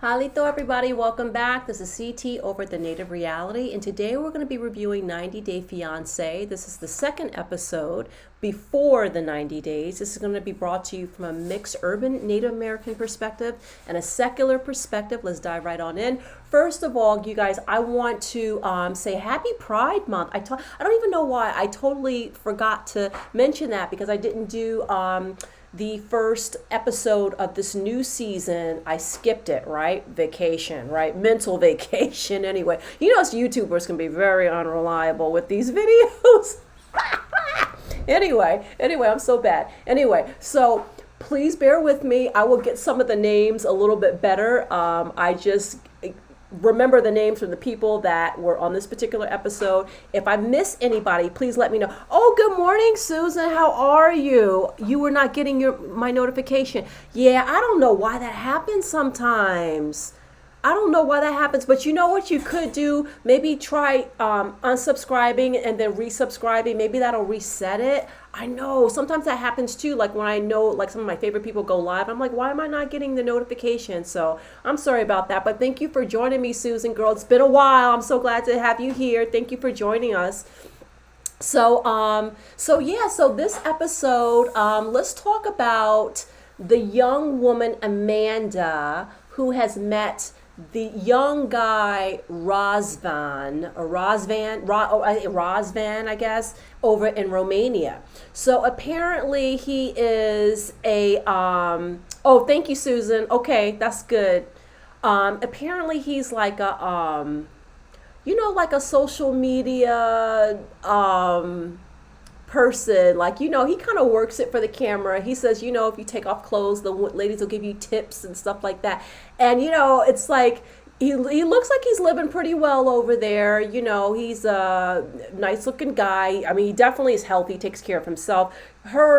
Halito everybody, welcome back. This is CT over at the Native Reality, and today we're going to be reviewing 90 Day Fiance. This is the second episode before the 90 days. This is going to be brought to you from a mixed urban Native American perspective and a secular perspective. Let's dive right on in. First of all, you guys, I want to say Happy Pride Month. I don't even know why. I totally forgot to mention that because I didn't do the first episode of this new season. I skipped it, right? Vacation, right? Mental vacation. Anyway, you know, us YouTubers can be very unreliable with these videos. anyway, I'm so bad. Anyway, so please bear with me. I will get some of the names a little bit better. I just remember the names from the people that were on this particular episode. If I miss anybody, please let me know. Oh, good morning, Susan. How are you? You were not getting my notification. Yeah, I don't know why that happens sometimes. I don't know why that happens, but you know what you could do? Maybe try unsubscribing and then resubscribing. Maybe that'll reset it. I know sometimes that happens too. Like when I know like some of my favorite people go live, I'm like, why am I not getting the notification? So I'm sorry about that, but thank you for joining me, Susan girl. It's been a while. I'm so glad to have you here. Thank you for joining us. So this episode, let's talk about the young woman Amanda who has met the young guy Razvan, I guess, over in Romania. So apparently he is a oh, thank you, Susan. Okay, that's good. Apparently he's like a like a social media person. Like, he kind of works it for the camera. He says, if you take off clothes, the ladies will give you tips and stuff like that. And it's like he looks like he's living pretty well over there. He's a nice looking guy. I mean, he definitely is healthy, takes care of himself.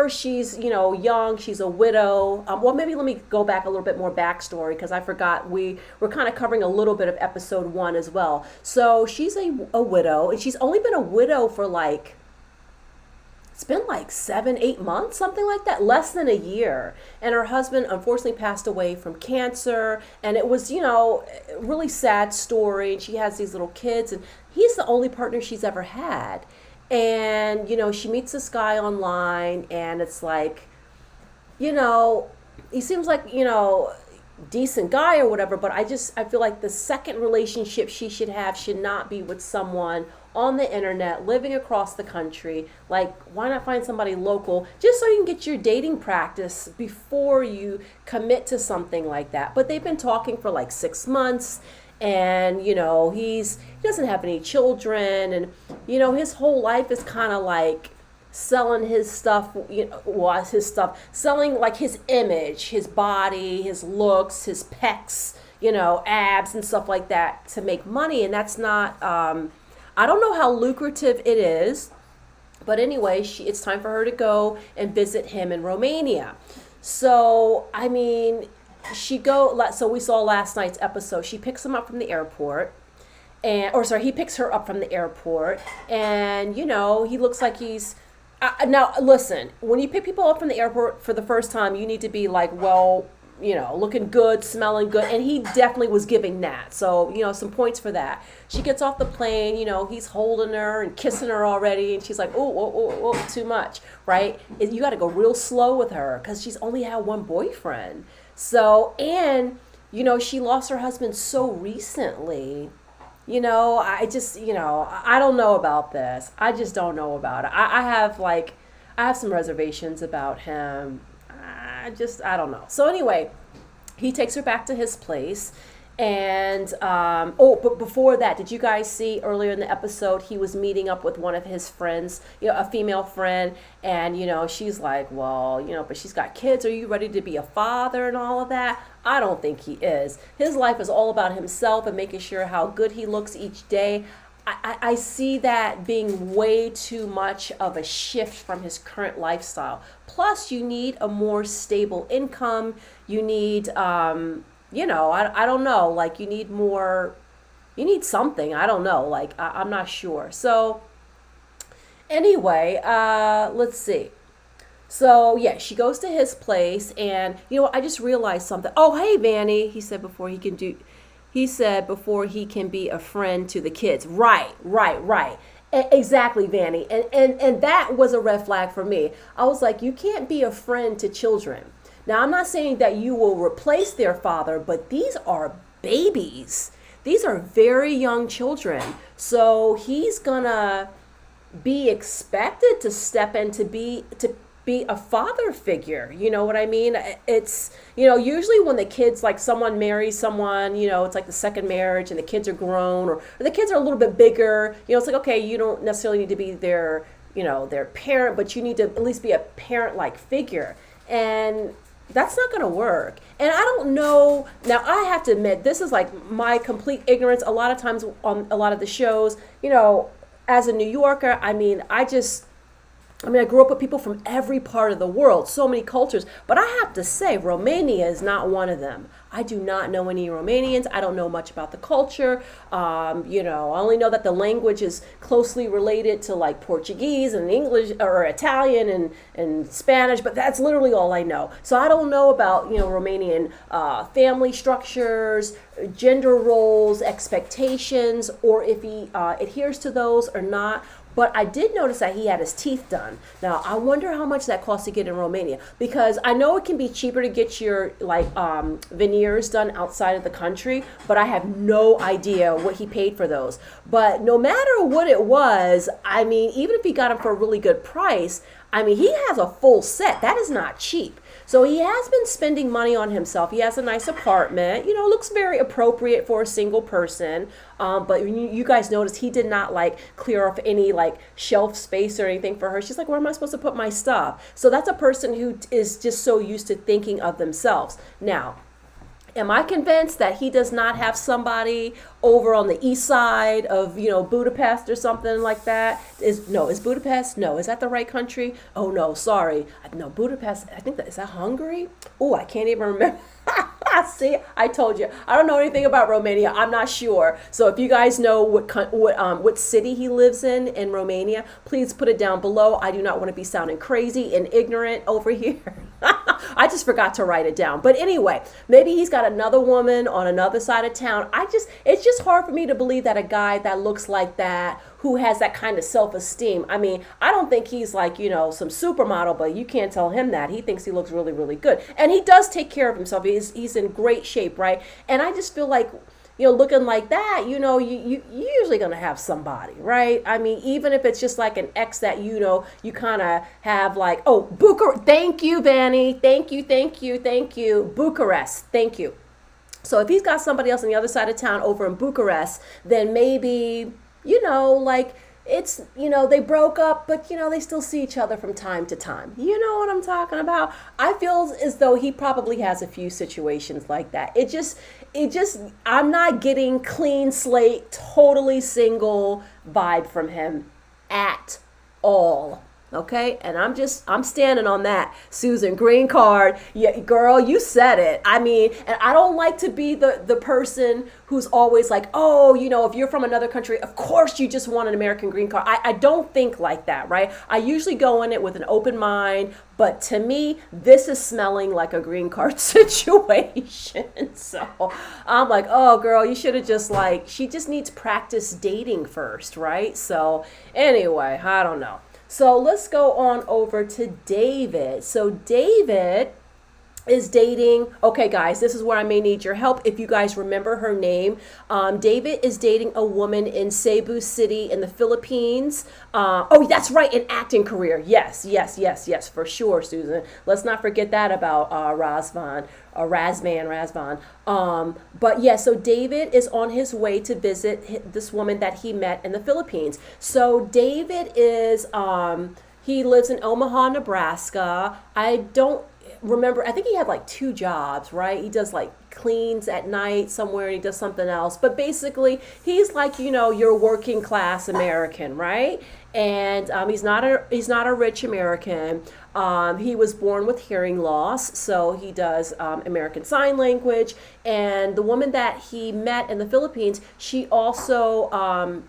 She's young, she's a widow. Well, maybe let me go back a little bit more backstory, because I forgot we're kind of covering a little bit of episode 1 as well. So she's a widow, and she's only been a widow for it's been like 7-8 months, something like that, less than a year. And her husband unfortunately passed away from cancer. And it was, a really sad story. And she has these little kids, and he's the only partner she's ever had. And, she meets this guy online, and it's like, he seems like, decent guy or whatever, but I feel like the second relationship she should have should not be with someone on the internet living across the country. Like, why not find somebody local just so you can get your dating practice before you commit to something like that? But they've been talking for like 6 months, and he doesn't have any children, and his whole life is kind of like selling his stuff, selling like his image, his body, his looks, his pecs, abs and stuff like that to make money. And that's not, I don't know how lucrative it is, but anyway, it's time for her to go and visit him in Romania. So, I mean, so we saw last night's episode, she picks him up from the airport. He picks her up from the airport, and, he looks like he's, now, listen, when you pick people up from the airport for the first time, you need to be like, well, looking good, smelling good. And he definitely was giving that. So, some points for that. She gets off the plane, he's holding her and kissing her already. And she's like, oh, too much, right? You got to go real slow with her because she's only had one boyfriend. So, and, she lost her husband so recently. I don't know about this. I just don't know about it. I have some reservations about him. I don't know. So anyway, he takes her back to his place. And, but before that, did you guys see earlier in the episode, he was meeting up with one of his friends, a female friend. And, she's like, well, but she's got kids. Are you ready to be a father and all of that? I don't think he is. His life is all about himself and making sure how good he looks each day. I see that being way too much of a shift from his current lifestyle. Plus, you need a more stable income. You need, I don't know, like you need something. I don't know, like I'm not sure. So anyway, let's see. So yeah, she goes to his place, and I just realized something. Oh, hey, Vanny, he said before he can do. He said before he can be a friend to the kids. Right, right, right. Exactly, Vanny. And that was a red flag for me. I was like, you can't be a friend to children. Now, I'm not saying that you will replace their father, but these are babies. These are very young children. So he's gonna be expected to step in to be a father figure. You know what I mean? It's, usually when the kids, like someone marries someone, it's like the second marriage and the kids are grown, or the kids are a little bit bigger. It's like, okay, you don't necessarily need to be their parent, but you need to at least be a parent-like figure. And that's not going to work. And I don't know. Now, I have to admit, this is like my complete ignorance. A lot of times on a lot of the shows, as a New Yorker, I grew up with people from every part of the world, so many cultures. But I have to say, Romania is not one of them. I do not know any Romanians. I don't know much about the culture. I only know that the language is closely related to like Portuguese and English or Italian and Spanish, but that's literally all I know. So I don't know about, Romanian family structures, gender roles, expectations, or if he adheres to those or not. But I did notice that he had his teeth done. Now, I wonder how much that costs to get in Romania, because I know it can be cheaper to get your veneers done outside of the country, but I have no idea what he paid for those. But no matter what it was, even if he got them for a really good price, he has a full set. That is not cheap. So he has been spending money on himself. He has a nice apartment. Looks very appropriate for a single person. But you guys notice he did not clear off any shelf space or anything for her. She's like, where am I supposed to put my stuff? So that's a person who is just so used to thinking of themselves. Now, am I convinced that he does not have somebody over on the east side of, Budapest or something like that? Is Budapest? No, is that the right country? Oh no, sorry. No, Budapest, I think is that Hungary? Oh, I can't even remember. See, I told you. I don't know anything about Romania. I'm not sure. So if you guys know what city he lives in Romania, please put it down below. I do not want to be sounding crazy and ignorant over here. I just forgot to write it down. But anyway, maybe he's got another woman on another side of town. It's just hard for me to believe that a guy that looks like that, who has that kind of self-esteem. I don't think he's some supermodel, but you can't tell him that. He thinks he looks really, really good. And he does take care of himself. He's in great shape, right? And I just feel like, looking like that, you're usually going to have somebody, right? Even if it's just like an ex that, you kind of have Bucharest. Thank you, Vanny. Thank you. Bucharest. Thank you. So if he's got somebody else on the other side of town over in Bucharest, then maybe, it's, they broke up, but, they still see each other from time to time. You know what I'm talking about? I feel as though he probably has a few situations like that. I'm not getting clean slate, totally single vibe from him at all. Okay, and I'm standing on that, Susan. Green card. Yeah, girl, you said it. And I don't like to be the person who's always like, oh, if you're from another country, of course you just want an American green card. I don't think like that, right? I usually go in it with an open mind, but to me, this is smelling like a green card situation. So I'm like, oh, girl, you should have she just needs practice dating first, right? So anyway, I don't know. So let's go on over to David. So David is dating, okay guys, this is where I may need your help if you guys remember her name. David is dating a woman in Cebu City in the Philippines. Oh, that's right, an acting career. Yes, for sure, Susan. Let's not forget that about Razvan. But yeah, so David is on his way to visit this woman that he met in the Philippines. So David is, he lives in Omaha, Nebraska. I don't remember, I think he had 2 jobs, right? He does cleans at night somewhere, and he does something else. But basically, he's your working class American, right? And he's not a rich American. He was born with hearing loss, so he does American Sign Language. And the woman that he met in the Philippines, she also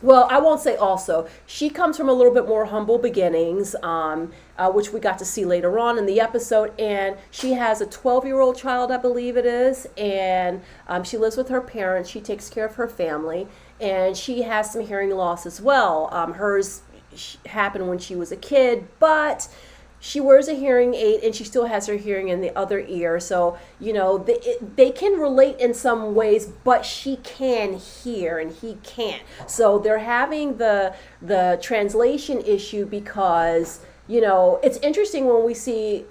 Well, I won't say also. She comes from a little bit more humble beginnings, which we got to see later on in the episode. And she has a 12-year-old child, I believe it is. And she lives with her parents. She takes care of her family. And she has some hearing loss as well. Hers happened when she was a kid, but she wears a hearing aid and she still has her hearing in the other ear. So, they can relate in some ways, but she can hear and he can't. So they're having the translation issue because, it's interesting when we see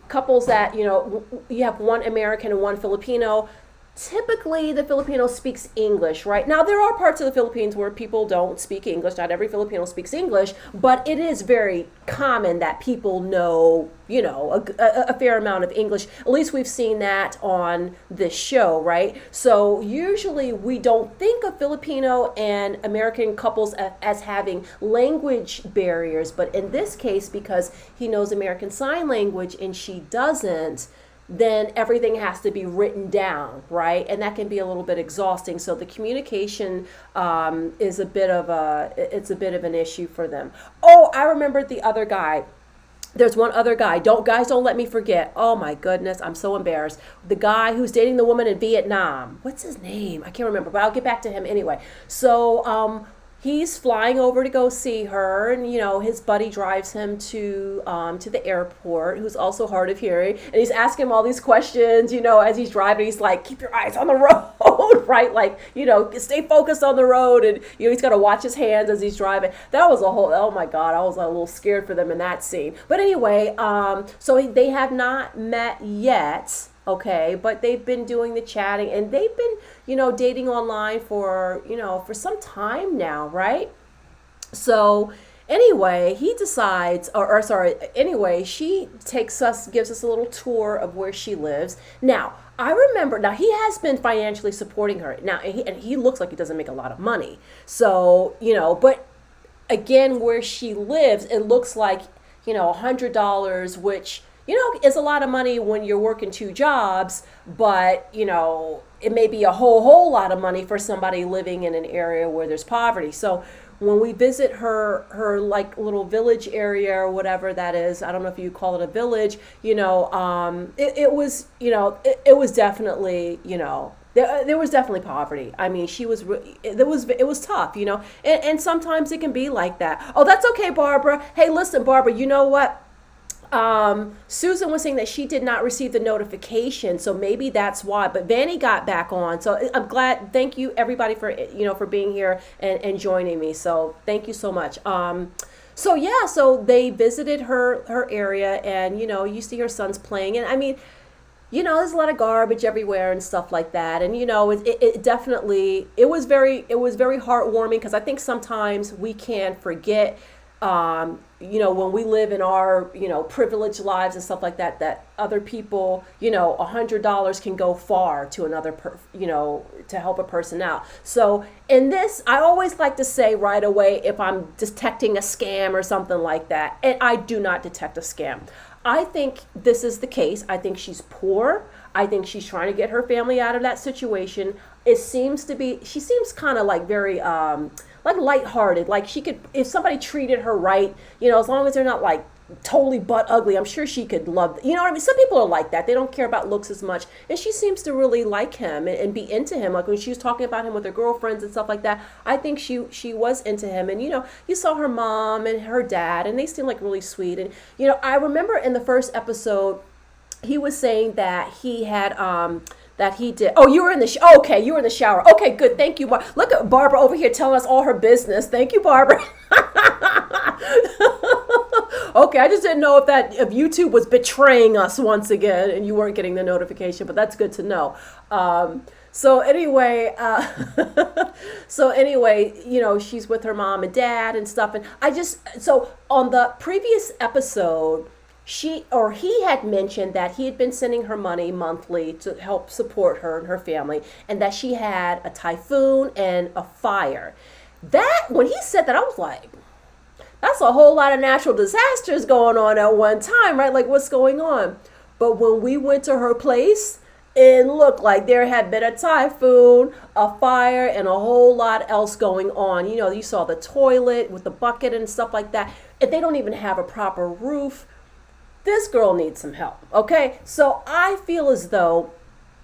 couples that, you have one American and one Filipino. Typically, the Filipino speaks English, right? Now, there are parts of the Philippines where people don't speak English. Not every Filipino speaks English, but it is very common that people know, a fair amount of English. At least we've seen that on this show, right? So usually we don't think of Filipino and American couples as having language barriers, but in this case, because he knows American Sign Language and she doesn't, then everything has to be written down, right? And that can be a little bit exhausting. So the communication is a bit of an issue for them. Oh, I remembered the other guy. There's one other guy. Don't let me forget. Oh my goodness, I'm so embarrassed. The guy who's dating the woman in Vietnam. What's his name? I can't remember, but I'll get back to him anyway. So he's flying over to go see her, and his buddy drives him to the airport, who's also hard of hearing, and he's asking him all these questions. As he's driving, he's like, "Keep your eyes on the road," right? Like, stay focused on the road, and he's got to watch his hands as he's driving. That was oh my God, I was a little scared for them in that scene. But anyway, so they have not met yet. Okay, but they've been doing the chatting and they've been, dating online for some time now, right? So anyway, he decides, anyway, she gives us a little tour of where she lives. Now, I remember, he has been financially supporting her. Now, and he looks like he doesn't make a lot of money. So, but again, where she lives, it looks like, $100, which, is a lot of money when you're working two jobs, but, it may be a whole lot of money for somebody living in an area where there's poverty. So when we visit her like little village area or whatever that is, I don't know if you call it a village, it was definitely, there was definitely poverty. I mean, it was tough, and sometimes it can be like that. Oh, that's okay, Barbara. Hey, listen, Barbara, you know what? Susan was saying that she did not receive the notification, so maybe that's why. But Vanny got back on, so I'm glad. Thank you, everybody, for being here and joining me. So thank you so much. So they visited her area, and you see her sons playing, and I mean, there's a lot of garbage everywhere and stuff like that, and it definitely was very heartwarming, because I think sometimes we can forget. When we live in our, privileged lives and stuff like that, that other people, $100 can go far to another, to help a person out. So in this, I always like to say right away if I'm detecting a scam or something like that, and I do not detect a scam. I think this is the case. I think she's poor. I think she's trying to get her family out of that situation. She seems kind of like very, like lighthearted. Like she could, if somebody treated her right, as long as they're not like totally butt ugly, I'm sure she could love, what I mean? Some people are like that. They don't care about looks as much. And she seems to really like him and be into him. Like when she was talking about him with her girlfriends and stuff like that, I think she was into him. And, you saw her mom and her dad, and they seemed like really sweet. And, I remember in the first episode, he was saying that he had, that he did. Oh, you were in the okay, you were in the shower. Okay, good. Thank you. Look at Barbara over here telling us all her business. Thank you, Barbara. Okay, I just didn't know if YouTube was betraying us once again and you weren't getting the notification, but that's good to know. So anyway, she's with her mom and dad and stuff. And so on the previous episode, he had mentioned that he had been sending her money monthly to help support her and her family, and that she had a typhoon and a fire. When he said that, I was like, that's a whole lot of natural disasters going on at one time, right? Like, what's going on? But when we went to her place it looked like there had been a typhoon, a fire, and a whole lot else going on. You know, you saw the toilet with the bucket and stuff like that. If they don't even have a proper roof, this girl needs some help. Okay, so I feel as though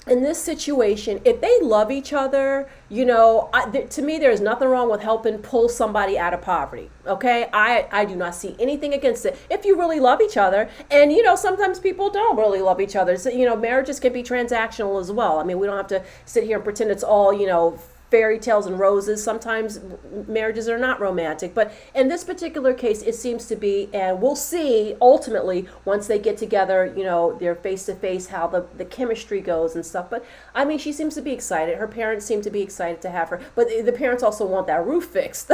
in this situation, if they love each other, you know, to me, there's nothing wrong with helping pull somebody out of poverty. Okay, I do not see anything against it. If you really love each other, and you know, sometimes people don't really love each other. So, you know, marriages can be transactional as well. I mean, we don't have to sit here and pretend it's all, you know, fairy tales and roses. Sometimes marriages are not romantic, but in this particular case, it seems to be, and we'll see ultimately once they get together, you know, they're face to face, how the chemistry goes and stuff. But I mean, she seems to be excited. Her parents seem to be excited to have her, but the parents also want that roof fixed.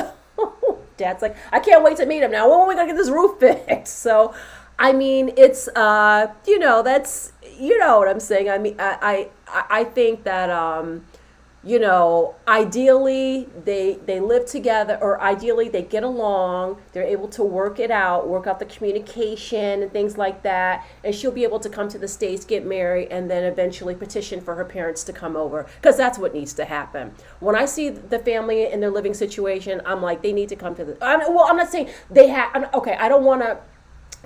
Dad's like, I can't wait to meet him now. When are we gonna get this roof fixed? So, I mean, it's you know, that's, you know what I'm saying. I mean, I think that you know, ideally they live together, or ideally they get along, they're able to work it out, work out the communication and things like that, and she'll be able to come to the States, get married, and then eventually petition for her parents to come over, because that's what needs to happen. When I see the family in their living situation, I'm like, they need to come to the, well, I'm not saying they have, okay, I don't want to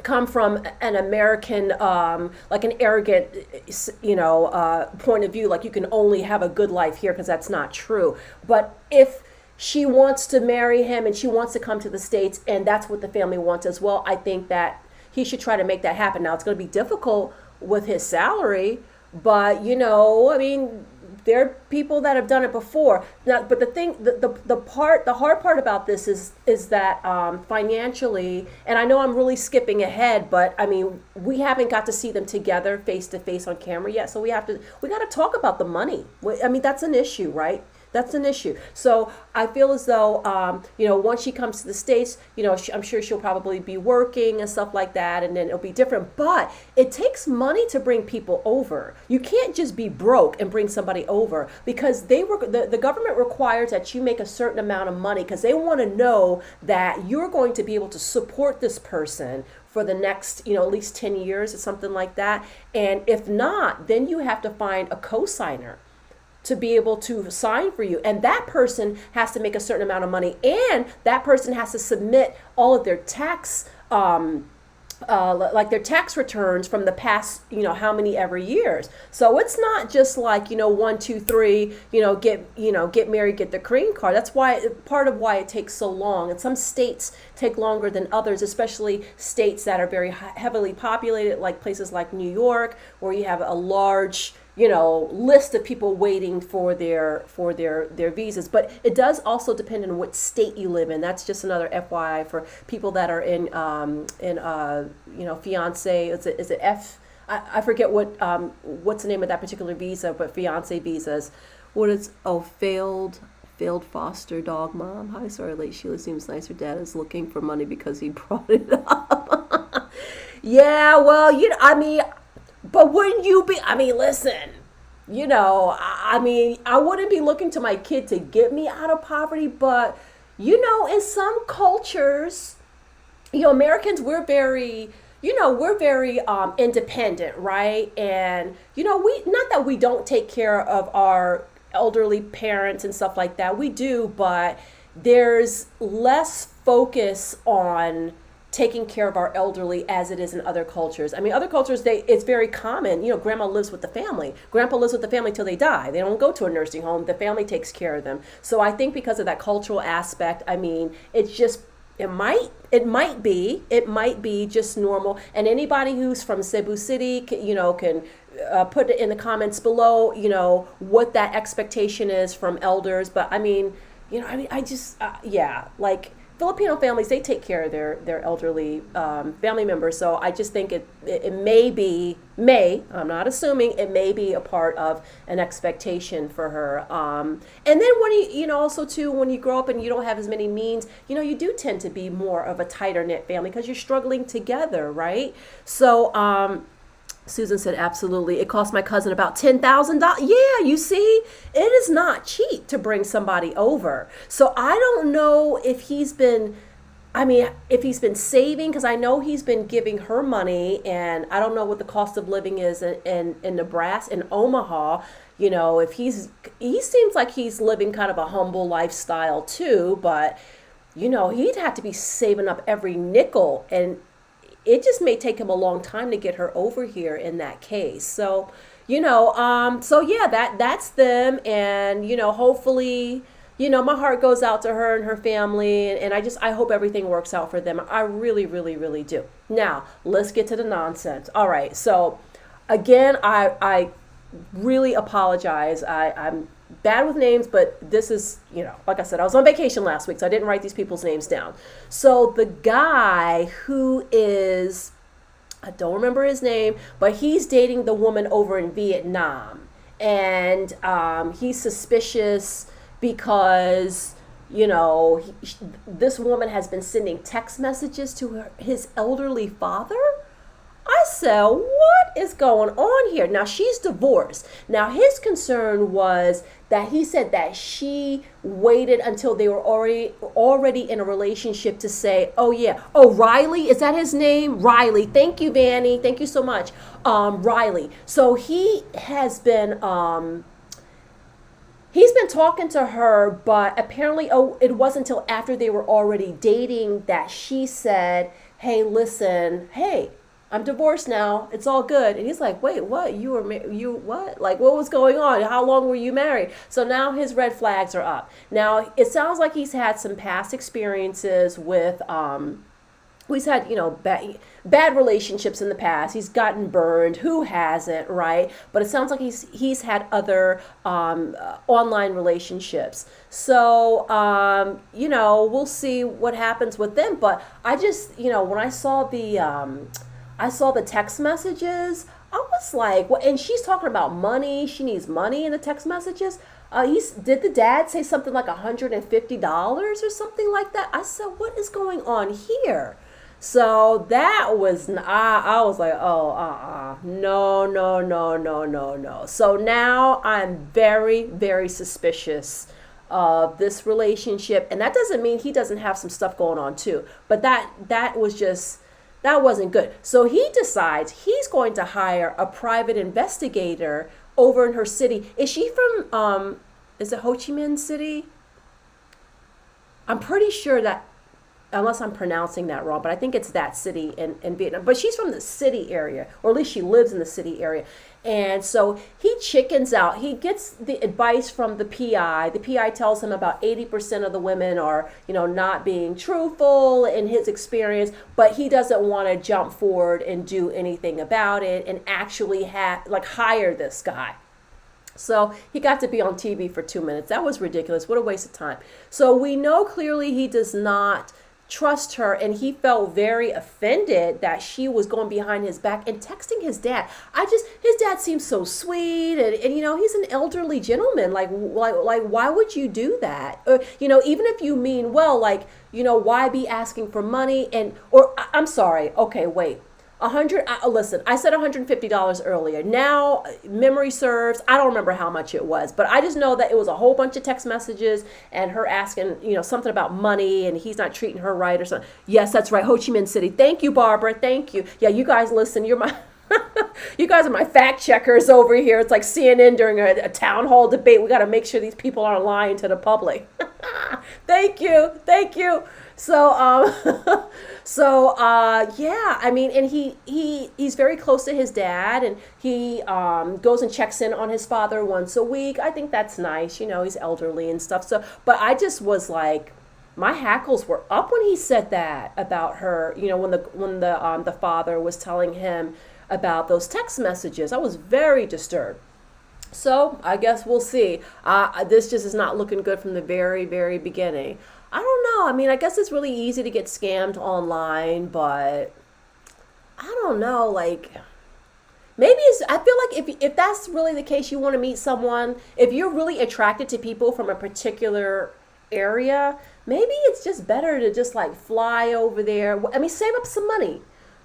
come from an American, like an arrogant, you know, point of view, like you can only have a good life here, because that's not true. But if she wants to marry him and she wants to come to the States, and that's what the family wants as well, I think that he should try to make that happen. Now, it's going to be difficult with his salary, but, you know, I mean, there are people that have done it before. Now, but the thing, the hard part about this is that financially, and I know I'm really skipping ahead, but I mean, we haven't got to see them together face to face on camera yet, so we got to talk about the money. I mean, that's an issue, right? That's an issue. So I feel as though, you know, once she comes to the States, you know, I'm sure she'll probably be working and stuff like that, and then it'll be different. But it takes money to bring people over. You can't just be broke and bring somebody over, because the government requires that you make a certain amount of money, because they want to know that you're going to be able to support this person for the next, you know, at least 10 years or something like that. And if not, then you have to find a co-signer to be able to sign for you. And that person has to make a certain amount of money, and that person has to submit all of their tax, like their tax returns from the past, you know, how many ever years. So it's not just like, you know, 1, 2, 3, get married, get the green card. That's why, part of why it takes so long. And some states take longer than others, especially states that are very heavily populated, like places like New York, where you have a large, you know, list of people waiting for their visas. But it does also depend on what state you live in. That's just another FYI for people that are in you know, Fiance. Is it F? I forget what's the name of that particular visa, but Fiance visas. What is failed foster dog mom. Hi, sorry, late Sheila seems nice. Her dad is looking for money because he brought it up. Yeah, well, you know, I mean. But wouldn't you be, I mean, listen, you know, I mean, I wouldn't be looking to my kid to get me out of poverty, but, you know, in some cultures, you know, Americans, we're very independent, right? And, you know, not that we don't take care of our elderly parents and stuff like that. We do, but there's less focus on taking care of our elderly as it is in other cultures. I mean, other cultures, it's very common. You know, grandma lives with the family. Grandpa lives with the family till they die. They don't go to a nursing home. The family takes care of them. So I think because of that cultural aspect, I mean, it's just, it might be just normal. And anybody who's from Cebu City, you know, can put it in the comments below, you know, what that expectation is from elders. But I mean, you know, I just, yeah, like, Filipino families, they take care of their elderly family members. So I just think it may, I'm not assuming, it may be a part of an expectation for her. And then also too, when you grow up and you don't have as many means, you know, you do tend to be more of a tighter knit family because you're struggling together, right? So, Susan said, absolutely. It cost my cousin about $10,000. Yeah, you see, it is not cheap to bring somebody over. So I don't know if he's been I mean, if he's been saving, because I know he's been giving her money, and I don't know what the cost of living is in Nebraska, in Omaha. If he seems like he's living kind of a humble lifestyle too, but he'd have to be saving up every nickel, and it just may take him a long time to get her over here in that case. So, so yeah, that's them, and hopefully, my heart goes out to her and her family, and I hope everything works out for them. I really, really, really do. Now, let's get to the nonsense. All right, so again, I really apologize. I'm bad with names, but this is, like I said, I was on vacation last week, so I didn't write these people's names down. So the guy who is, I don't remember his name, but he's dating the woman over in Vietnam. And he's suspicious because, this woman has been sending text messages to his elderly father. I said, what is going on here? Now, she's divorced. Now, his concern was that he said that she waited until they were already in a relationship to say, oh, yeah. Oh, Riley, is that his name? Riley. Thank you, Vanny. Thank you so much. Riley. So he has been... He's been talking to her, but apparently, it wasn't until after they were already dating that she said, hey, listen, hey, I'm divorced now. It's all good. And he's like, wait, what? You what? Like, what was going on? How long were you married? So now his red flags are up. Now, it sounds like he's had some past experiences with, he's had, bad relationships in the past. He's gotten burned. Who hasn't, right? But it sounds like he's had other online relationships. So, we'll see what happens with them. But I just, when I saw the text messages, I was like, well, and she's talking about money. She needs money in the text messages. Did the dad say something like $150 or something like that? I said, what is going on here? So that was, I was like, oh, no, no, no, no, no, no. So now I'm very, very suspicious of this relationship. And that doesn't mean he doesn't have some stuff going on too. But that wasn't good. So he decides he's going to hire a private investigator over in her city. Is she from, is it Ho Chi Minh City? I'm pretty sure that, unless I'm pronouncing that wrong, but I think it's that city in Vietnam. But she's from the city area, or at least she lives in the city area. And so he chickens out. He gets the advice from the PI. The PI tells him about 80% of the women are, not being truthful in his experience, but he doesn't want to jump forward and do anything about it and actually hire this guy. So he got to be on TV for 2 minutes. That was ridiculous. What a waste of time. So we know clearly he does not trust her, and he felt very offended that she was going behind his back and texting his dad. His dad seems so sweet, and he's an elderly gentleman. Like why would you do that? Even if you mean well, why be asking for money? I'm sorry. Okay, wait. Listen, I said $150 earlier. Now, memory serves, I don't remember how much it was, but I just know that it was a whole bunch of text messages and her asking, something about money and he's not treating her right or something. Yes, that's right. Ho Chi Minh City. Thank you, Barbara. Thank you. Yeah, you guys listen. You're my, you guys are my fact checkers over here. It's like CNN during a town hall debate. We got to make sure these people aren't lying to the public. Thank you. Thank you. So, yeah, I mean, and he's very close to his dad, and he goes and checks in on his father once a week. I think that's nice, he's elderly and stuff. So, but I just was like, my hackles were up when he said that about her. When the father was telling him about those text messages, I was very disturbed. So I guess we'll see. This just is not looking good from the very, very beginning. I don't know. I mean, I guess it's really easy to get scammed online, but I don't know. Maybe I feel like if that's really the case, you want to meet someone, if you're really attracted to people from a particular area, maybe it's just better to just fly over there. I mean, save up some money.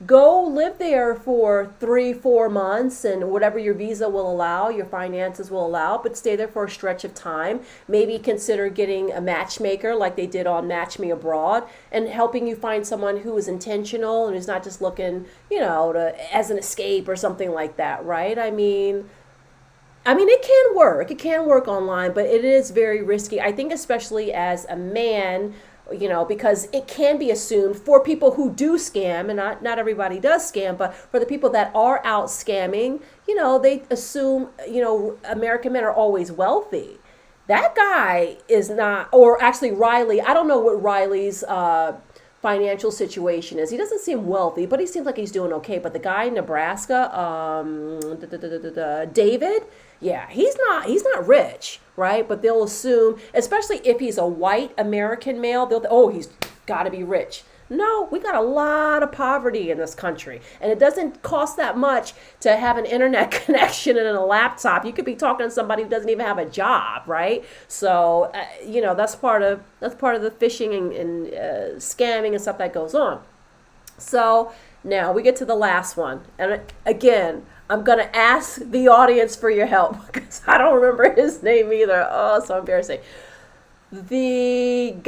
go live there for 3, 4 months and whatever your visa will allow, your finances will allow, but stay there for a stretch of time. Maybe consider getting a matchmaker like they did on Match Me Abroad and helping you find someone who is intentional and who's not just looking, as an escape or something like that, right? I mean, it can work. It can work online, but it is very risky. I think especially as a man, because it can be assumed for people who do scam, and not everybody does scam, but for the people that are out scamming, they assume, American men are always wealthy. That guy is not, or actually Riley, I don't know what Riley's financial situation is. He doesn't seem wealthy, but he seems like he's doing okay. But the guy in Nebraska, David, yeah, he's not rich, right? But they'll assume, especially if he's a white American male, he's got to be rich. No, we got a lot of poverty in this country, and it doesn't cost that much to have an internet connection and a laptop. You could be talking to somebody who doesn't even have a job, right? So, that's part of the phishing and scamming and stuff that goes on. So now we get to the last one, and again, I'm gonna ask the audience for your help because I don't remember his name either. Oh, so embarrassing. The big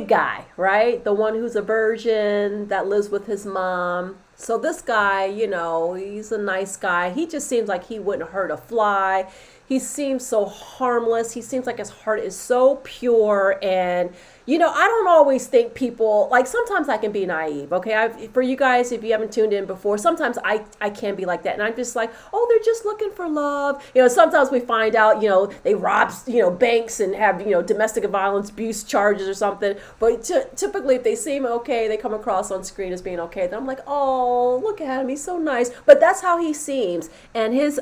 guy, right? The one who's a virgin that lives with his mom. So this guy, he's a nice guy. He just seems like he wouldn't hurt a fly. He seems so harmless. He seems like his heart is so pure. And, I don't always think people, like sometimes I can be naive, okay? For you guys, if you haven't tuned in before, sometimes I can be like that. And I'm just like, oh, they're just looking for love. Sometimes we find out, they rob, banks and have, domestic violence abuse charges or something. But typically if they seem okay, they come across on screen as being okay. Then I'm like, oh, look at him. He's so nice. But that's how he seems. And his,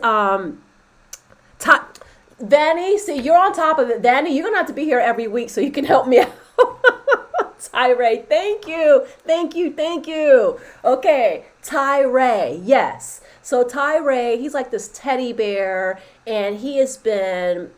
Vanny, see, you're on top of it. Vanny, you're going to have to be here every week so you can help me out. Tyray, thank you. Okay, Tyray, yes. So Tyray, he's like this teddy bear, and he has been,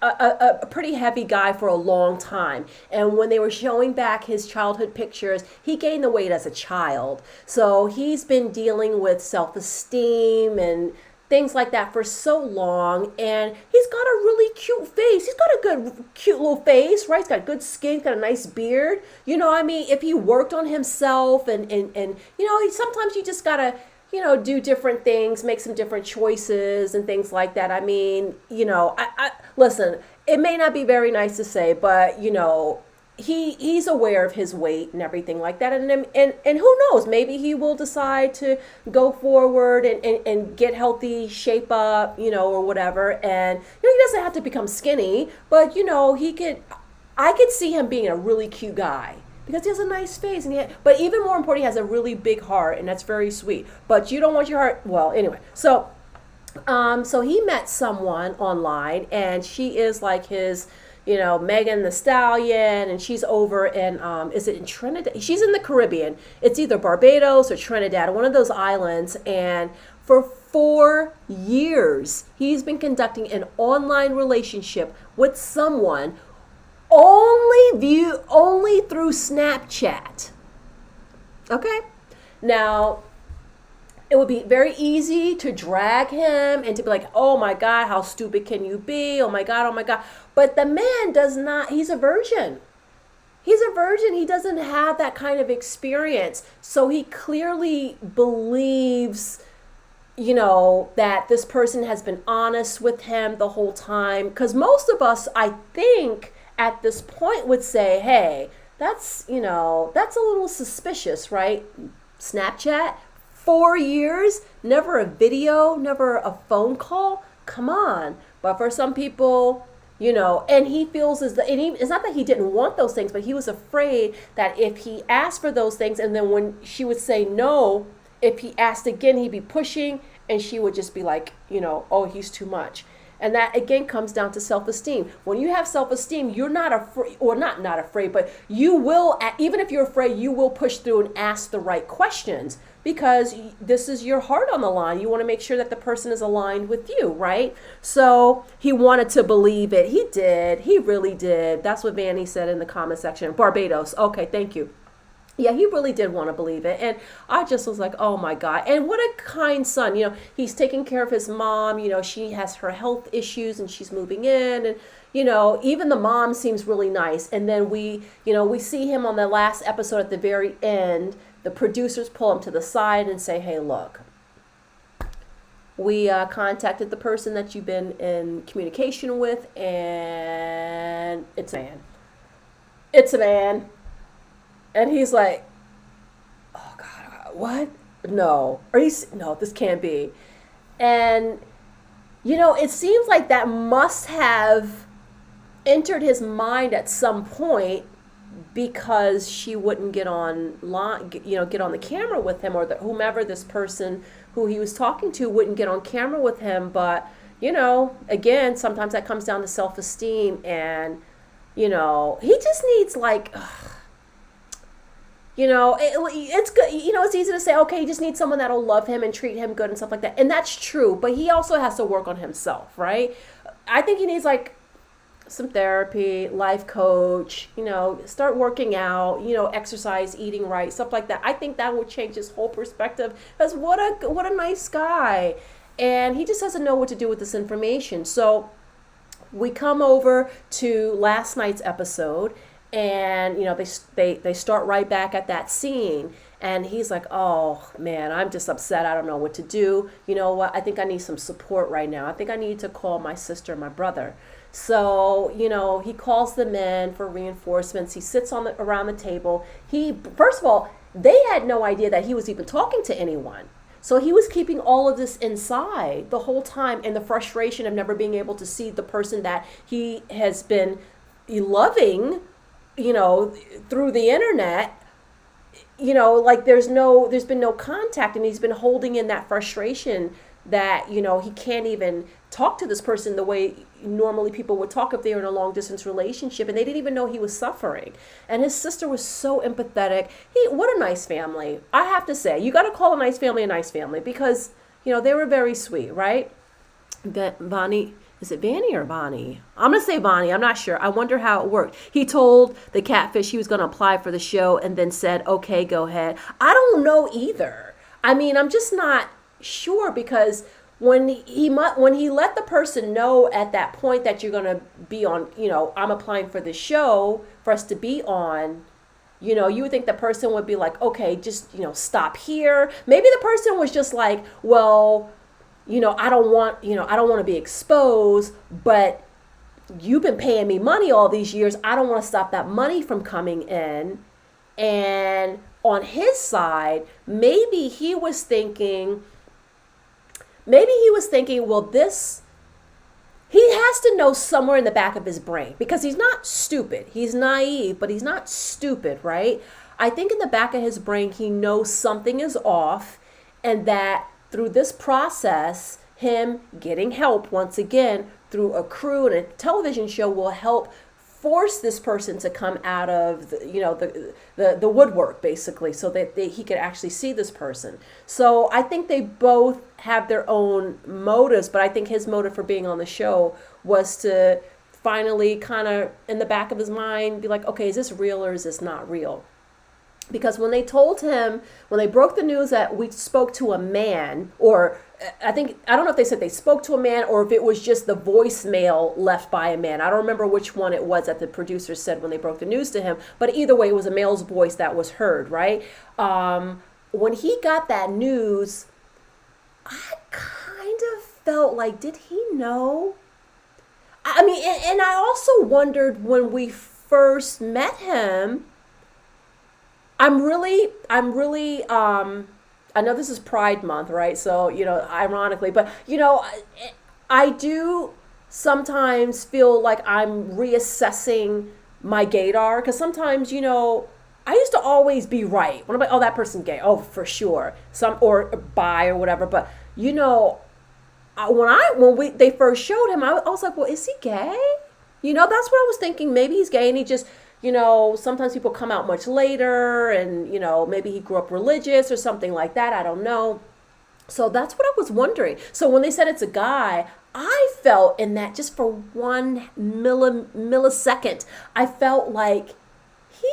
a pretty heavy guy for a long time. And when they were showing back his childhood pictures, he gained the weight as a child. So he's been dealing with self-esteem and things like that for so long, and he's got a really cute face. He's got a good, cute little face, right? He's got good skin, he's got a nice beard. If he worked on himself and sometimes you just gotta, do different things, make some different choices and things like that. Listen, it may not be very nice to say, but, he's aware of his weight and everything like that, and who knows, maybe he will decide to go forward and get healthy, shape up, or whatever, and he doesn't have to become skinny, but I could see him being a really cute guy because he has a nice face, but even more important, he has a really big heart, and that's very sweet. But you don't want your heart, well, anyway, so he met someone online, and she is like his, Megan the Stallion, and she's over in, is it in Trinidad? She's in the Caribbean. It's either Barbados or Trinidad, one of those islands. And for 4 years, he's been conducting an online relationship with someone only through Snapchat. Okay? Now, it would be very easy to drag him and to be like, oh my God, how stupid can you be? Oh my God. But the man does not, he's a virgin. He doesn't have that kind of experience. So he clearly believes, that this person has been honest with him the whole time. Because most of us, I think, at this point would say, hey, that's a little suspicious, right? Snapchat? 4 years, never a video, never a phone call. Come on. But for some people, and he feels it's not that he didn't want those things, but he was afraid that if he asked for those things, and then when she would say no, if he asked again, he'd be pushing, and she would just be like, oh, he's too much. And that, again, comes down to self-esteem. When you have self-esteem, you're not afraid, or not afraid, but you will, even if you're afraid, you will push through and ask the right questions because this is your heart on the line. You want to make sure that the person is aligned with you, right? So he wanted to believe it. He did. He really did. That's what Vanny said in the comment section. Barbados. Okay, thank you. Yeah, he really did want to believe it. And I just was like, oh my God. And what a kind son. He's taking care of his mom. She has her health issues and she's moving in. And, even the mom seems really nice. And then we see him on the last episode at the very end. The producers pull him to the side and say, hey, look, we contacted the person that you've been in communication with, and it's a man. It's a man. And he's like, oh God, what? No. No, this can't be. And, it seems like that must have entered his mind at some point because she wouldn't get on the camera with him, or whomever this person who he was talking to wouldn't get on camera with him. But, again, sometimes that comes down to self-esteem, and, he just needs it's good. It's easy to say, okay, he just needs someone that'll love him and treat him good and stuff like that. And that's true. But he also has to work on himself, right? I think he needs some therapy, life coach, start working out, exercise, eating right, stuff like that. I think that would change his whole perspective. Because what a nice guy. And he just doesn't know what to do with this information. So we come over to last night's episode. And, they start right back at that scene. And he's like, oh, man, I'm just upset. I don't know what to do. You know what? I think I need some support right now. I think I need to call my sister and my brother. So, he calls them in for reinforcements. He sits around the table. First of all, they had no idea that he was even talking to anyone. So he was keeping all of this inside the whole time, and the frustration of never being able to see the person that he has been loving, through the internet, there's been no contact, and he's been holding in that frustration that, he can't even talk to this person the way normally people would talk if they were in a long distance relationship, and they didn't even know he was suffering. And his sister was so empathetic. What a nice family. I have to say, you got to call a nice family because, they were very sweet, right? Bonnie. Is it Vanny or Bonnie? I'm going to say Bonnie. I'm not sure. I wonder how it worked. He told the catfish he was going to apply for the show and then said, okay, go ahead. I don't know either. I mean, I'm just not sure, because when he let the person know at that point that you're going to be on, I'm applying for the show for us to be on, you would think the person would be like, okay, just, stop here. Maybe the person was just like, well, I don't want to be exposed, but you've been paying me money all these years. I don't want to stop that money from coming in. And on his side, maybe he was thinking, well, he has to know somewhere in the back of his brain, because he's not stupid. He's naive, but he's not stupid, right? I think in the back of his brain, he knows something is off, and that through this process, him getting help once again through a crew and a television show will help force this person to come out of the woodwork, basically, so that he could actually see this person. So I think they both have their own motives, but I think his motive for being on the show was to finally kind of in the back of his mind be like, okay, is this real or is this not real? Because when they broke the news that we spoke to a man, or I don't know if they said they spoke to a man or if it was just the voicemail left by a man. I don't remember which one it was that the producers said when they broke the news to him, but either way, it was a male's voice that was heard, right? When he got that news, I kind of felt like, did he know? I mean, and I also wondered when we first met him, I'm really, I know this is Pride Month, right? So, ironically, but, I do sometimes feel like I'm reassessing my gaydar, because sometimes, I used to always be right. When I'm like, oh, that person's gay. Oh, for sure. Or bi or whatever. But, when they first showed him, I was like, well, is he gay? That's what I was thinking. Maybe he's gay and he just, sometimes people come out much later, and, maybe he grew up religious or something like that. I don't know. So that's what I was wondering. So when they said it's a guy, I felt in that just for 1 millisecond, I felt like he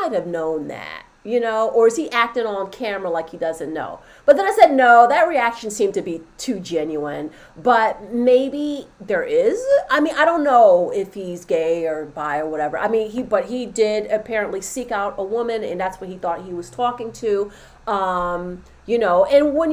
might have known that, or is he acting on camera like he doesn't know? But then I said, no, that reaction seemed to be too genuine. But maybe there is. I mean, I don't know if he's gay or bi or whatever. I mean, he did apparently seek out a woman, and that's what he thought he was talking to. And when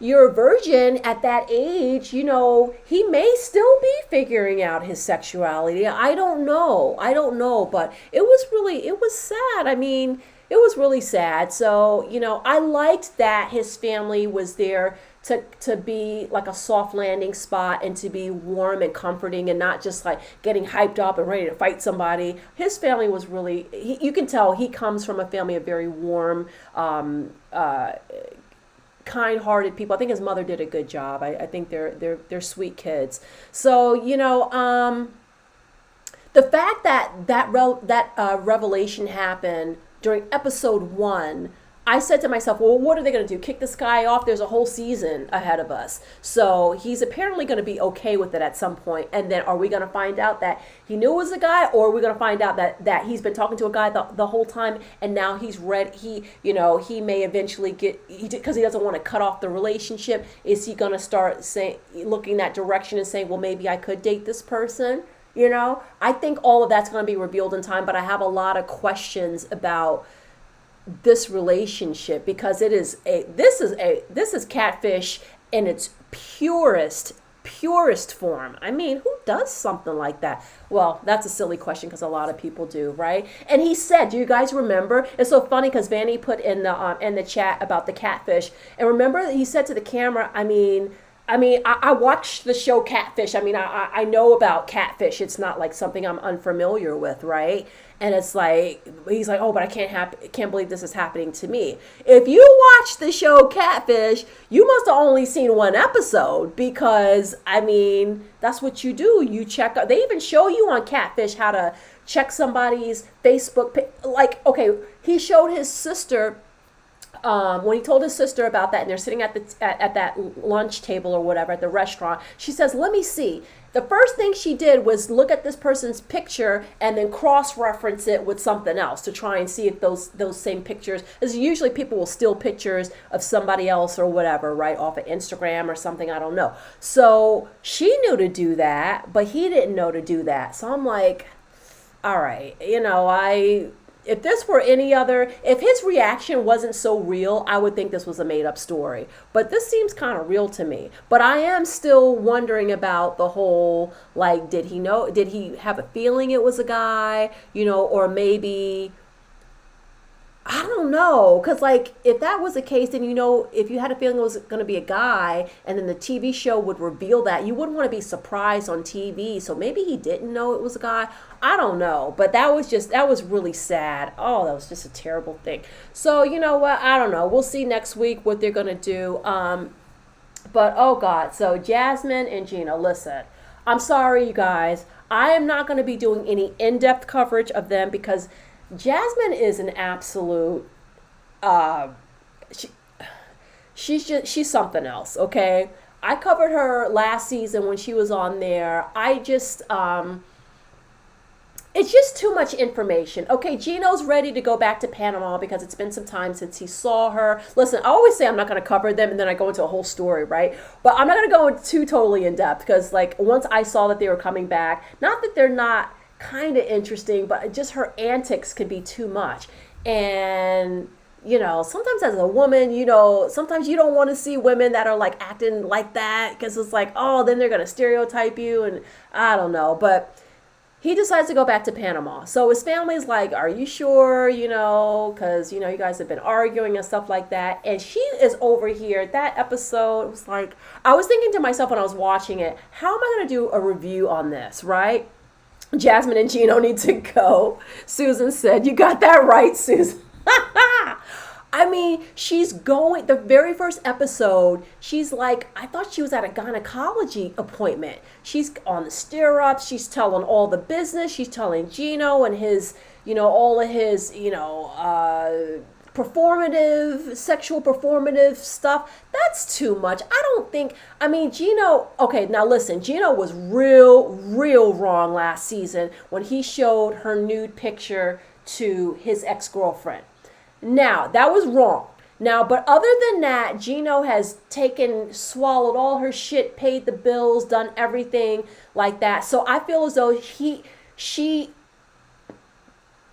you're a virgin at that age, he may still be figuring out his sexuality. I don't know, but it was sad. I mean, it was really sad. So, I liked that his family was there to be like a soft landing spot and to be warm and comforting and not just like getting hyped up and ready to fight somebody. His family was really, you can tell he comes from a family of very warm, kind-hearted people. I think his mother did a good job. I think they're sweet kids. So, the fact that revelation happened during episode 1, I said to myself, well, what are they going to do? Kick this guy off? There's a whole season ahead of us. So he's apparently going to be okay with it at some point. And then are we going to find out that he knew it was a guy, or are we going to find out that he's been talking to a guy the whole time and now he's ready? He may eventually because he doesn't want to cut off the relationship. Is he going to start looking that direction and saying, well, maybe I could date this person? I think all of that's going to be revealed in time, but I have a lot of questions about this relationship because this is catfish in its purest form. I mean, who does something like that? Well, that's a silly question because a lot of people do, right? And he said, do you guys remember? It's so funny because Vanny put in the chat about the catfish, and remember he said to the camera, I watched the show Catfish. I mean, I know about catfish. It's not like something I'm unfamiliar with, right? And it's like, he's like, oh, but I can't believe this is happening to me. If you watch the show Catfish, you must have only seen one episode because, that's what you do. You check out. They even show you on Catfish how to check somebody's Facebook. Like, okay, he showed his sister. When he told his sister about that, and they're sitting at that lunch table or whatever at the restaurant, she says, let me see. The first thing she did was look at this person's picture and then cross-reference it with something else to try and see if those same pictures, because usually people will steal pictures of somebody else or whatever, right, off of Instagram or something, I don't know. So she knew to do that, but he didn't know to do that. So I'm like, all right, if this were if his reaction wasn't so real, I would think this was a made up story. But this seems kind of real to me. But I am still wondering about the whole, like, did he have a feeling it was a guy, or maybe, I don't know. Because, like, if that was the case, then, if you had a feeling it was going to be a guy and then the TV show would reveal that, you wouldn't want to be surprised on TV. So maybe he didn't know it was a guy. I don't know. But that was really sad. Oh, that was just a terrible thing. So, you know what? I don't know. We'll see next week what they're going to do. But, oh, God. So, Jasmine and Gina, listen. I'm sorry, you guys. I am not going to be doing any in-depth coverage of them because Jasmine is an absolute, she's something else, okay? I covered her last season when she was on there. It's just too much information. Okay, Gino's ready to go back to Panama because it's been some time since he saw her. Listen, I always say I'm not going to cover them and then I go into a whole story, right? But I'm not going to go into too totally in depth because, like, once I saw that they were coming back, not that they're not kind of interesting, but just her antics could be too much. And sometimes as a woman, sometimes you don't want to see women that are like acting like that because it's like, oh, then they're going to stereotype you, and I don't know. But he decides to go back to Panama. So his family's like, are you sure, because, you guys have been arguing and stuff like that. And she is over here. That episode was like, I was thinking to myself when I was watching it, how am I going to do a review on this, right? Jasmine and Gino need to go. Susan said, you got that right, Susan. She's going, the very first episode, she's like, I thought she was at a gynecology appointment. She's on the stirrups. She's telling all the business. She's telling Gino and his, all of his, sexual performative stuff. That's too much. I don't think, Gino, okay, now listen, Gino was real wrong last season when he showed her nude picture to his ex-girlfriend. Now, that was wrong. Now, but other than that, Gino has swallowed all her shit, paid the bills, done everything like that. So I feel as though she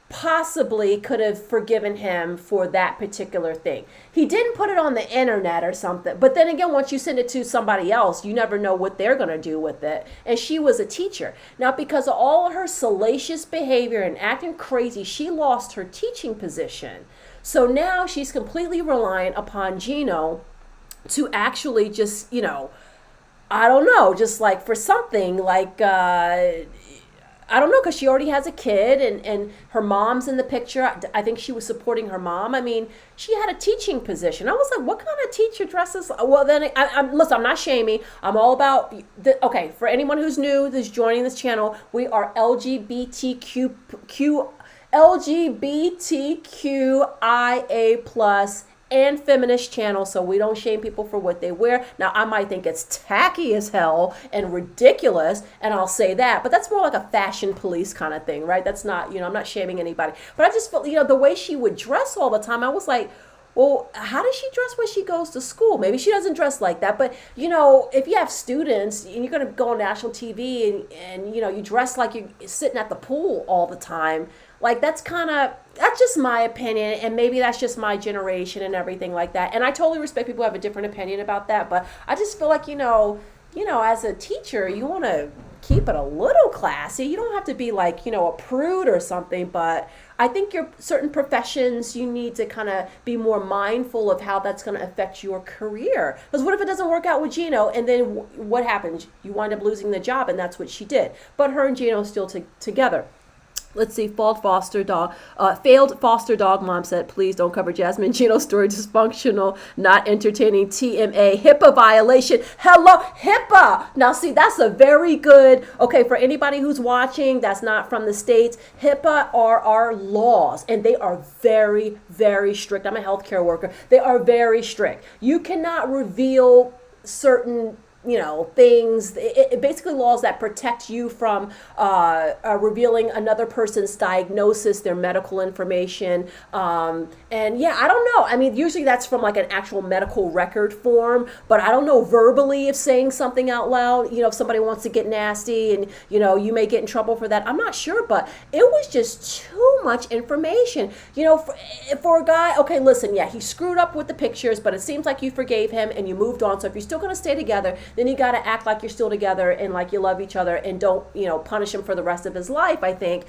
possibly could have forgiven him for that particular thing. He didn't put it on the internet or something. But then again, once you send it to somebody else, you never know what they're going to do with it. And she was a teacher. Now, because of all of her salacious behavior and acting crazy, she lost her teaching position. So now she's completely reliant upon Gino to actually just, I don't know, just like for something like, I don't know, because she already has a kid and her mom's in the picture. I think she was supporting her mom. I mean, she had a teaching position. I was like, what kind of teacher dresses? Well, then, listen, I'm not shaming. I'm all about, okay, for anyone who's new, who's joining this channel, we are LGBTQIA plus and feminist channel, so we don't shame people for what they wear. Now, I might think it's tacky as hell and ridiculous, and I'll say that, but that's more like a fashion police kind of thing, right? That's not, I'm not shaming anybody. But I just felt, the way she would dress all the time, I was like, well, how does she dress when she goes to school? Maybe she doesn't dress like that, but if you have students and you're going to go on national TV and you dress like you're sitting at the pool all the time, like that's just my opinion, and maybe that's just my generation and everything like that. And I totally respect people who have a different opinion about that, but I just feel like, as a teacher, you want to keep it a little classy. You don't have to be like, a prude or something, but I think certain professions, you need to kind of be more mindful of how that's going to affect your career. Because what if it doesn't work out with Gino, and then what happens? You wind up losing the job, and that's what she did. But her and Gino are still together. Let's see, failed foster dog mom said, please don't cover Jasmine Gino's story, dysfunctional, not entertaining, TMA, HIPAA violation. Hello, HIPAA. Now, see, that's a very good, okay, for anybody who's watching that's not from the States, HIPAA are our laws, and they are very, very strict. I'm a healthcare worker. They are very strict. You cannot reveal certain things. It basically laws that protect you from revealing another person's diagnosis, their medical information. And yeah, I don't know. I mean, usually that's from like an actual medical record form, but I don't know verbally if saying something out loud, if somebody wants to get nasty and, you may get in trouble for that. I'm not sure, but it was just too much information. For a guy, okay, listen, yeah, he screwed up with the pictures, but it seems like you forgave him and you moved on. So if you're still going to stay together, then you got to act like you're still together and like you love each other and don't, punish him for the rest of his life, I think.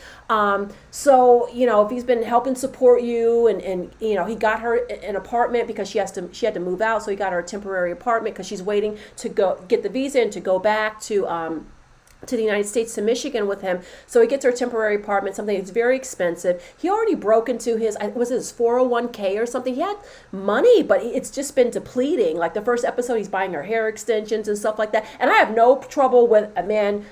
So, if he's been helping support you and he got her an apartment because she had to move out. So he got her a temporary apartment because she's waiting to go get the visa and to go back to the United States, to Michigan with him. So he gets her a temporary apartment, something that's very expensive. He already broke into his 401k or something. He had money, but it's just been depleting. Like the first episode, he's buying her hair extensions and stuff like that. And I have no trouble with a man,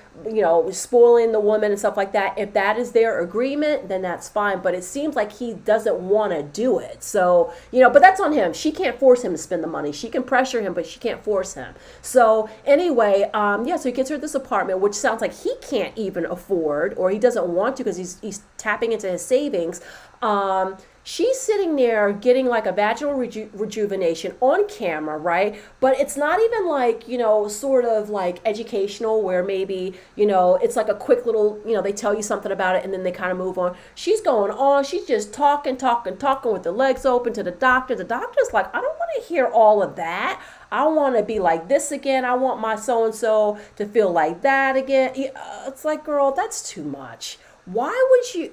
spoiling the woman and stuff like that. If that is their agreement, then that's fine. But it seems like he doesn't want to do it. So, but that's on him. She can't force him to spend the money. She can pressure him, but she can't force him. So anyway, so he gets her this apartment, which sounds like he can't even afford, or he doesn't want to because he's tapping into his savings. She's sitting there getting like a vaginal rejuvenation on camera, right? But it's not even like, sort of like educational where maybe, it's like a quick little, they tell you something about it and then they kind of move on. She's going on. She's just talking with the legs open to the doctor. The doctor's like, I don't want to hear all of that. I want to be like this again. I want my so-and-so to feel like that again. It's like, girl, that's too much. Why would you...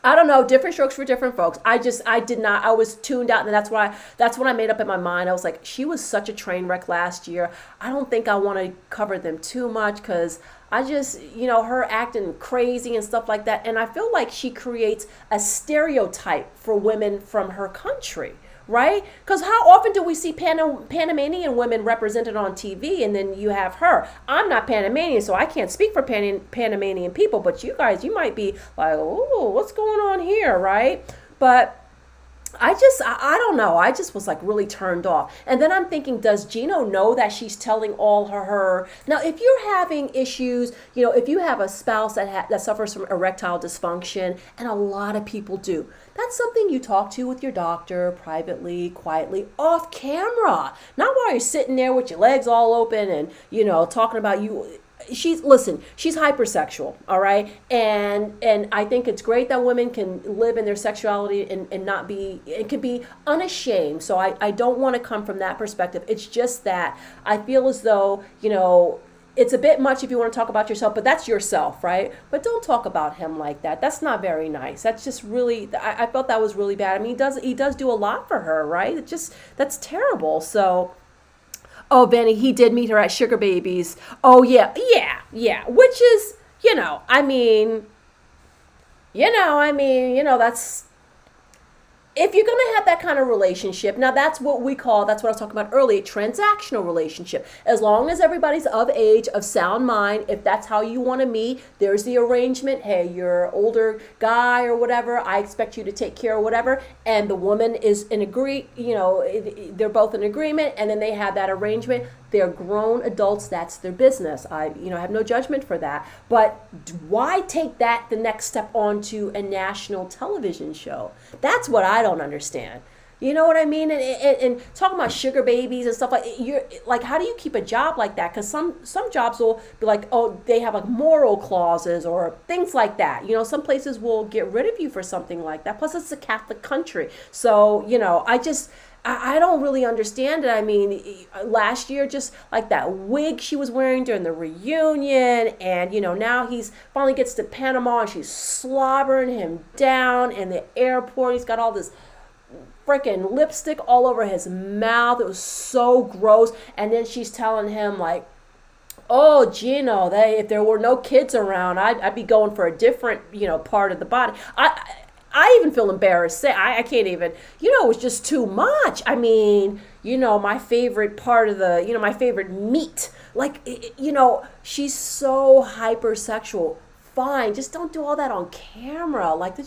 I don't know, different strokes for different folks. I was tuned out, and that's when I made up in my mind. I was like, she was such a train wreck last year. I don't think I want to cover them too much because I just, her acting crazy and stuff like that. And I feel like she creates a stereotype for women from her country. Right? Because how often do we see Panamanian women represented on TV, and then you have her? I'm not Panamanian, so I can't speak for Panamanian people, but you guys, you might be like, oh, what's going on here, right? But I don't know. I just was like really turned off. And then I'm thinking, does Gino know that she's telling all her? Now, if you're having issues, if you have a spouse that suffers from erectile dysfunction, and a lot of people do, that's something you talk to with your doctor privately, quietly, off camera. Not while you're sitting there with your legs all open and, talking about you. She's hypersexual, all right, and I think it's great that women can live in their sexuality and not be, it can be unashamed. So I don't want to come from that perspective. It's just that I feel as though, it's a bit much if you want to talk about yourself, but that's yourself, right? But don't talk about him like that. That's not very nice. That's just really, I felt that was really bad. I mean, he does do a lot for her, right? That's terrible. So, oh, Benny, he did meet her at Sugar Babies. Oh, yeah, yeah, yeah. Which is, that's, if you're going to have that kind of relationship, now that's what I was talking about earlier, transactional relationship. As long as everybody's of age, of sound mind, if that's how you want to meet, there's the arrangement. Hey, you're an older guy or whatever, I expect you to take care of whatever. And the woman is they're both in agreement, and then they have that arrangement. They're grown adults. That's their business. I have no judgment for that. But why take that the next step onto a national television show? That's what I don't understand. You know what I mean? And talking about sugar babies and stuff you're like, how do you keep a job like that? Because some jobs will be like, oh, they have like moral clauses or things like that. Some places will get rid of you for something like that. Plus, it's a Catholic country, so I don't really understand it. I mean, last year, just like that wig she was wearing during the reunion, and now he's finally gets to Panama and she's slobbering him down in the airport. He's got all this freaking lipstick all over his mouth. It was so gross. And then she's telling him like, oh, Gino, if there were no kids around, I'd be going for a different, part of the body. I even feel embarrassed. I can't even, it was just too much. I mean, my favorite part of my favorite meat. Like, she's so hypersexual. Fine, just don't do all that on camera. Like,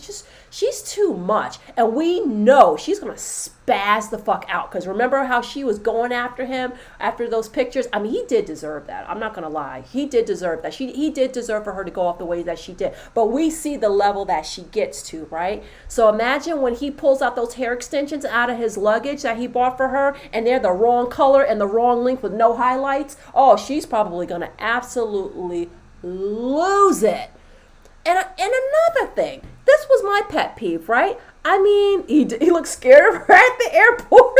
she's too much. And we know she's going to spaz the fuck out. Because remember how she was going after him after those pictures? I mean, he did deserve that. I'm not going to lie. He did deserve that. He did deserve for her to go off the way that she did. But we see the level that she gets to, right? So imagine when he pulls out those hair extensions out of his luggage that he bought for her, and they're the wrong color and the wrong length with no highlights. Oh, she's probably going to absolutely lose it. And another thing, this was my pet peeve, right? I mean, he looks scared of her at the airport.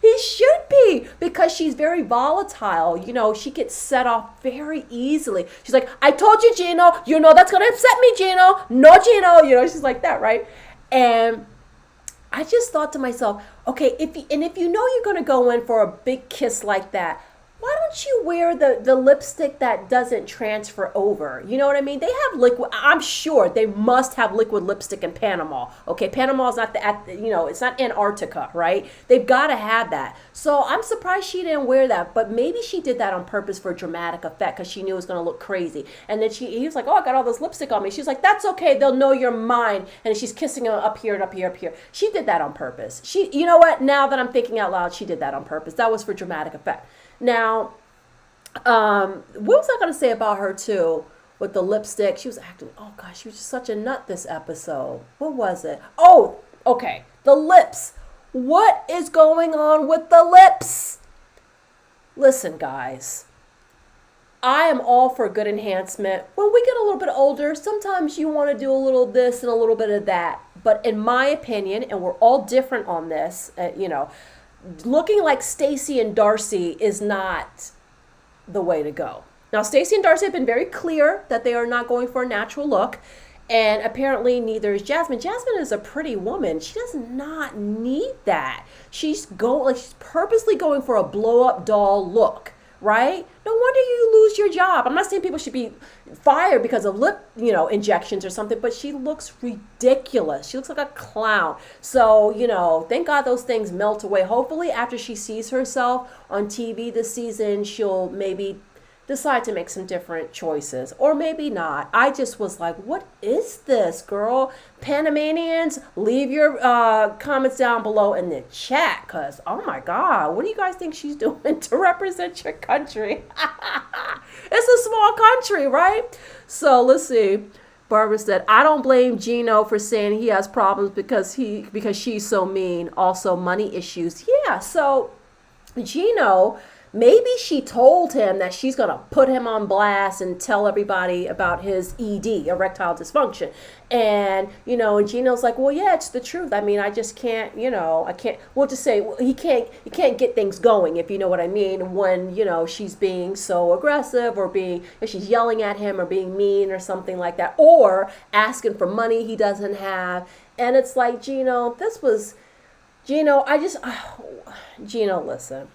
He should be, because she's very volatile. She gets set off very easily. She's like, I told you, Gino, that's going to upset me, Gino. No, Gino. She's like that, right? And I just thought to myself, okay, if you know you're going to go in for a big kiss like that, why don't you wear the lipstick that doesn't transfer over? You know what I mean? They have liquid. I'm sure they must have liquid lipstick in Panama. Okay, Panama is not it's not Antarctica, right? They've got to have that. So I'm surprised she didn't wear that. But maybe she did that on purpose for dramatic effect, because she knew it was going to look crazy. And then he was like, oh, I got all this lipstick on me. She's like, that's okay. They'll know you're mine. And she's kissing him up here and up here, up here. She did that on purpose. You know what? Now that I'm thinking out loud, she did that on purpose. That was for dramatic effect. Now, what was I going to say about her too? With the lipstick, she was acting, oh gosh, she was just such a nut this episode. What was it? Oh, okay, the lips. What is going on with the lips? Listen, guys, I am all for good enhancement. When we get a little bit older, sometimes you want to do a little this and a little bit of that. But in my opinion, and we're all different on this, looking like Stacey and Darcy is not the way to go. Now, Stacey and Darcy have been very clear that they are not going for a natural look, and apparently neither is Jasmine. Jasmine is a pretty woman. She does not need that. She's purposely going for a blow-up doll look, right? No wonder you lose your job. I'm not saying people should be fired because of lip, injections or something, but she looks ridiculous. She looks like a clown. So, thank God those things melt away. Hopefully after she sees herself on TV this season, she'll maybe decide to make some different choices, or maybe not. I just was like, what is this, girl? Panamanians, leave your comments down below in the chat, because, oh my God, what do you guys think she's doing to represent your country? It's a small country, right? So let's see. Barbara said, I don't blame Gino for saying he has problems because she's so mean. Also, money issues. Yeah, so Gino, maybe she told him that she's going to put him on blast and tell everybody about his ED, erectile dysfunction. And, and Gino's like, well, yeah, it's the truth. I mean, I just can't, I can't, we'll just say, well, he can't get things going, if you know what I mean, when, she's being so aggressive or if she's yelling at him or being mean or something like that, or asking for money he doesn't have. And it's like, Gino, Gino, listen.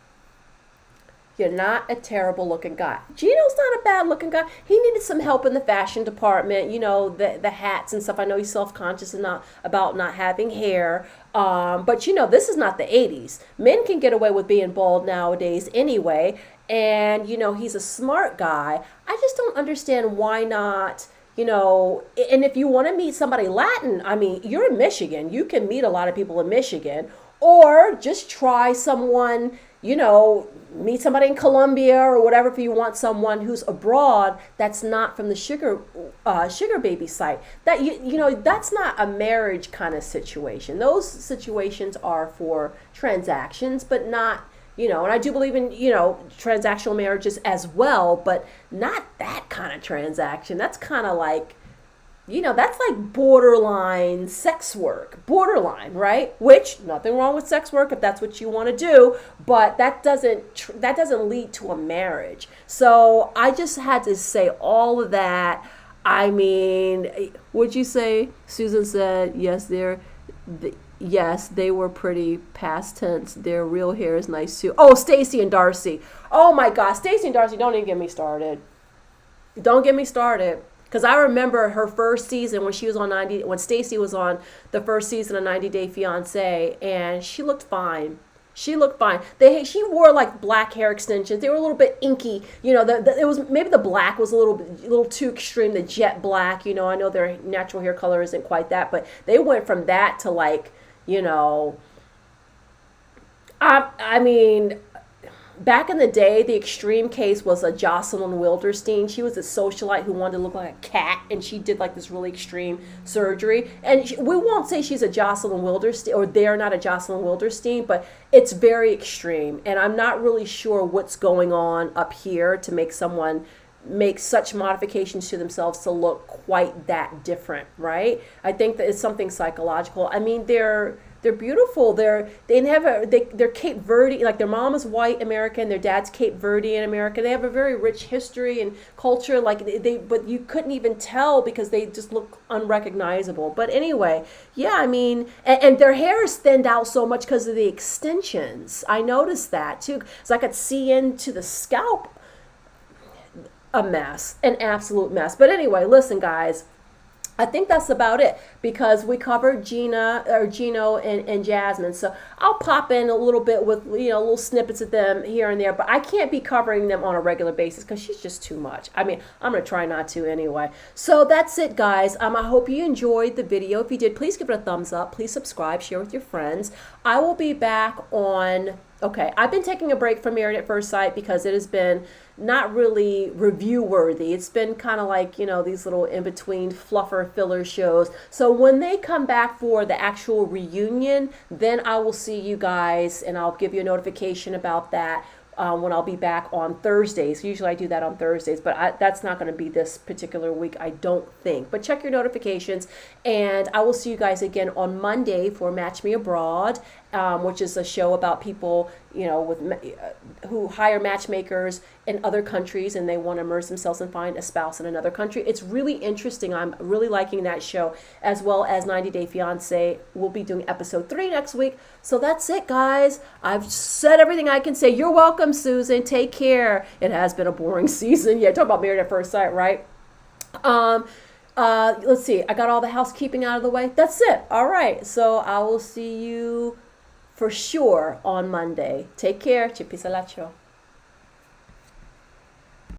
You're not a terrible looking guy. Gino's not a bad looking guy. He needed some help in the fashion department, the hats and stuff. I know he's self-conscious and about not having hair. But this is not the 80s. Men can get away with being bald nowadays anyway. And, he's a smart guy. I just don't understand why not, and if you want to meet somebody Latin, I mean, you're in Michigan. You can meet a lot of people in Michigan. Or just try someone, meet somebody in Colombia or whatever if you want someone who's abroad that's not from the sugar baby site. That that's not a marriage kind of situation. Those situations are for transactions, but not, and I do believe in, transactional marriages as well, but not that kind of transaction. That's kind of like, that's like borderline sex work, right? Which, nothing wrong with sex work if that's what you want to do, but that doesn't lead to a marriage. So I just had to say all of that. I mean, would you say? Susan said, yes, they were pretty, past tense. Their real hair is nice too. Oh, Stacy and Darcy. Oh my gosh, Stacy and Darcy, don't even get me started. Don't get me started. Because I remember her first season when Stacey was on the first season of 90 Day Fiance, and she looked fine. She She wore like black hair extensions. They were a little bit inky. It was maybe the black was a little too extreme. The jet black. I know their natural hair color isn't quite that, but they went from that to like, I mean. Back in the day, the extreme case was a Jocelyn Wilderstein. She was a socialite who wanted to look like a cat, and she did like this really extreme surgery. And we won't say she's a Jocelyn Wilderstein, or they're not a Jocelyn Wilderstein, but it's very extreme. And I'm not really sure what's going on up here to make someone make such modifications to themselves to look quite that different, right? I think that it's something psychological. I mean, they're beautiful. They're Cape Verde, like their mom is white American, their dad's Cape Verdean American. They have a very rich history and culture, but you couldn't even tell because they just look unrecognizable. But anyway, yeah, I mean, and their hair is thinned out so much because of the extensions. I noticed that too, because I could see into the scalp. A mess, an absolute mess. But anyway, listen, guys, I think that's about it because we covered Gino and Jasmine. So I'll pop in a little bit with, little snippets of them here and there, but I can't be covering them on a regular basis because she's just too much. I mean, I'm going to try not to anyway. So that's it, guys. I hope you enjoyed the video. If you did, please give it a thumbs up. Please subscribe, share with your friends. I will be back on... Okay, I've been taking a break from Married at First Sight because it has been not really review worthy. It's been kind of like, these little in-between fluffer filler shows. So when they come back for the actual reunion, then I will see you guys and I'll give you a notification about that. When I'll be back on Thursdays. Usually I do that on Thursdays, but that's not going to be this particular week, I don't think. But check your notifications, and I will see you guys again on Monday for Match Me Abroad, which is a show about people, who hire matchmakers in other countries and they want to immerse themselves and find a spouse in another country. It's really interesting. I'm really liking that show, as well as 90 Day Fiance. We'll be doing episode 3 next week. So that's it, guys. I've said everything I can say. You're welcome, Susan. Take care. It has been a boring season. Yeah, talk about Married at First Sight, right? Let's see. I got all the housekeeping out of the way. That's it. All right. So I will see you for sure on Monday. Take care. Chipisalacho.